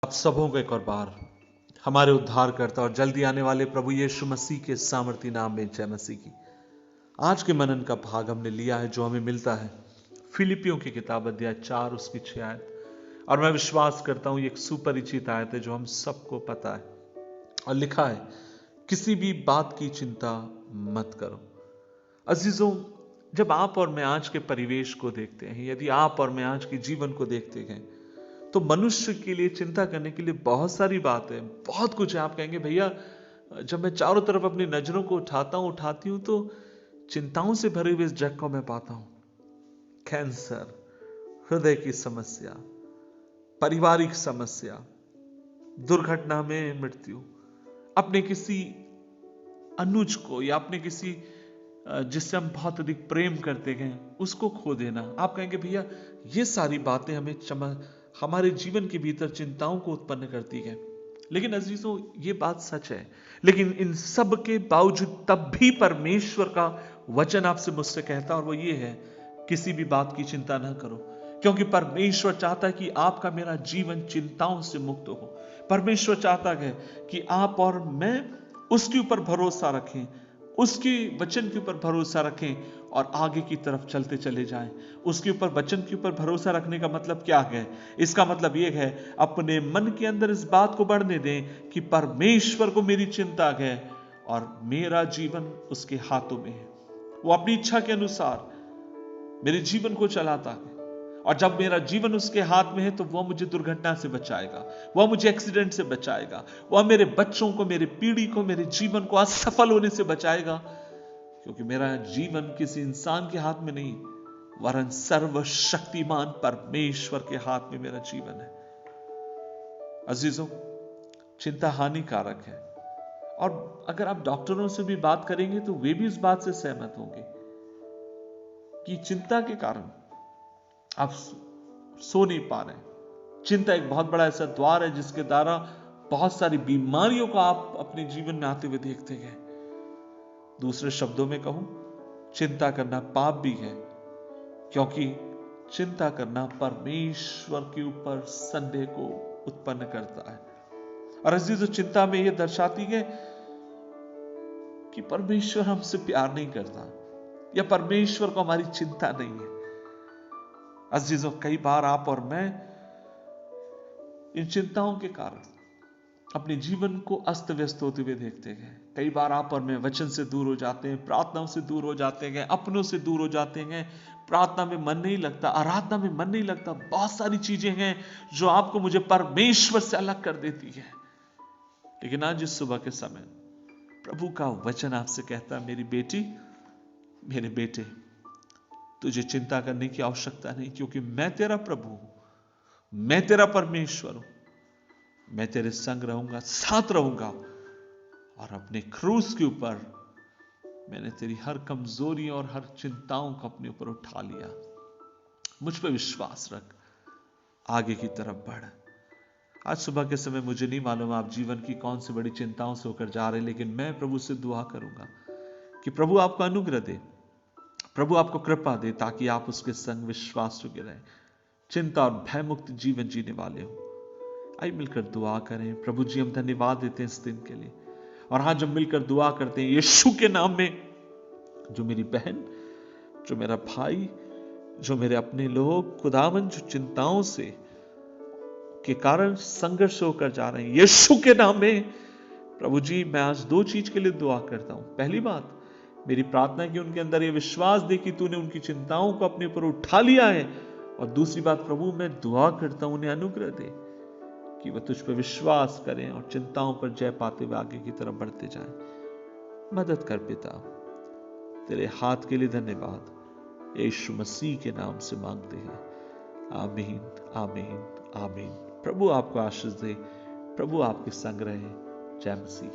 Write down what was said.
आप सबों को एक और बार हमारे उद्धारकर्ता और जल्दी आने वाले प्रभु यीशु मसीह के सामर्थी नाम में जय मसीह की। आज के मनन का भाग हमने लिया है जो हमें मिलता है फिलिपियों की किताब अध्याय 4 उसकी 6 आयत। और मैं विश्वास करता हूं ये एक सुपरिचित आयत है जो हम सबको पता है और लिखा है, किसी भी बात की चिंता मत करो। अजीजों, जब आप और मैं आज के परिवेश को देखते हैं, यदि आप और मैं आज के जीवन को देखते हैं, तो मनुष्य के लिए चिंता करने के लिए बहुत सारी बातें, बहुत कुछ है। आप कहेंगे भैया, जब मैं चारों तरफ अपनी नजरों को उठाती हूं तो चिंताओं से भरे हुए इस जग को मैं पाता हूं। कैंसर, हृदय की समस्या, पारिवारिक समस्या, दुर्घटना में मृत्यु, अपने किसी अनुज को या अपने किसी जिससे हम बहुत अधिक प्रेम करते हैं उसको खो देना। आप कहेंगे भैया ये सारी बातें हमारे जीवन के भीतर चिंताओं को उत्पन्न करती है। लेकिन अजीजों, ये बात सच है। लेकिन इन सब के बावजूद तब भी परमेश्वर का वचन आपसे मुझसे कहता और वो ये है, किसी भी बात की चिंता ना करो, क्योंकि परमेश्वर चाहता है कि आपका मेरा जीवन चिंताओं से मुक्त हो। परमेश्वर चाहता है कि आप और मैं उसके ऊपर भरोसा रखें, उसके वचन के ऊपर भरोसा रखें और आगे की तरफ चलते चले जाएं। उसके ऊपर वचन के ऊपर भरोसा रखने का मतलब क्या है? इसका मतलब यह है, अपने मन के अंदर इस बात को बढ़ने दें कि परमेश्वर को मेरी चिंता है और मेरा जीवन उसके हाथों में है। वो अपनी इच्छा के अनुसार मेरे जीवन को चलाता है और जब मेरा जीवन उसके हाथ में है तो वह मुझे दुर्घटना से बचाएगा, वह मुझे एक्सीडेंट से बचाएगा, वह मेरे बच्चों को, मेरी पीढ़ी को, मेरे जीवन को असफल होने से बचाएगा। क्योंकि मेरा जीवन किसी इंसान के हाथ में नहीं, वरन सर्वशक्तिमान परमेश्वर के हाथ में मेरा जीवन है। अजीजों, चिंता हानिकारक है और अगर आप डॉक्टरों से भी बात करेंगे तो वे भी इस बात से सहमत होंगे कि चिंता के कारण आप सो नहीं पा रहे। चिंता एक बहुत बड़ा ऐसा द्वार है जिसके द्वारा बहुत सारी बीमारियों को आप अपने जीवन में आते हुए देखते हैं। दूसरे शब्दों में कहूं, चिंता करना पाप भी है, क्योंकि चिंता करना परमेश्वर के ऊपर संदेह को उत्पन्न करता है। और अजीजों, चिंता में यह दर्शाती है कि परमेश्वर हमसे प्यार नहीं करता या परमेश्वर को हमारी चिंता नहीं है। अजीजों, कई बार आप और मैं इन चिंताओं के कारण अपने जीवन को अस्त व्यस्त होते हुए देखते हैं। कई बार आप और मैं वचन से दूर हो जाते हैं, प्रार्थनाओं से दूर हो जाते हैं, अपनों से दूर हो जाते हैं। प्रार्थना में मन नहीं लगता, आराधना में मन नहीं लगता। बहुत सारी चीजें हैं जो आपको मुझे परमेश्वर से अलग कर देती है। लेकिन आज इस सुबह के समय प्रभु का वचन आपसे कहता है, मेरी बेटी, मेरे बेटे, तुझे चिंता करने की आवश्यकता नहीं, क्योंकि मैं तेरा प्रभु हूं, मैं तेरा परमेश्वर हूं। मैं तेरे संग रहूंगा, साथ रहूंगा और अपने क्रूस के ऊपर मैंने तेरी हर कमजोरी और हर चिंताओं को अपने ऊपर उठा लिया। मुझ पर विश्वास रख, आगे की तरफ बढ़। आज सुबह के समय मुझे नहीं मालूम आप जीवन की कौन सी बड़ी चिंताओं से होकर जा रहे, लेकिन मैं प्रभु से दुआ करूंगा कि प्रभु आपको अनुग्रह दे, प्रभु आपको कृपा दे, ताकि आप उसके संग विश्वास योग्य रहें, चिंता और भय मुक्त जीवन जीने वाले हो। आइए मिलकर दुआ करें। प्रभु जी, हम धन्यवाद देते हैं इस दिन के लिए, और आज हम मिलकर दुआ करते हैं यीशु के नाम में। जो मेरी बहन, जो मेरा भाई, जो मेरे अपने लोग खुदावन जो चिंताओं से के कारण संघर्ष होकर जा रहे हैं, यीशु के नाम में प्रभु जी, मैं आज दो चीज के लिए दुआ करता हूं। पहली बात, मेरी प्रार्थना है कि उनके अंदर यह विश्वास दे कि तूने उनकी चिंताओं को अपने ऊपर उठा लिया है। और दूसरी बात, प्रभु मैं दुआ करता हूं उन्हें अनुग्रह दे कि वह तुझ पर विश्वास करें और चिंताओं पर जय पाते हुए आगे की तरफ बढ़ते जाएं। मदद कर पिता, तेरे हाथ के लिए धन्यवाद, यीशु मसीह के नाम से मांगते हैं, आमीन, आमीन, आमीन। प्रभु आपको आशीष दे, प्रभु आपके संग रहे। जय मसीह।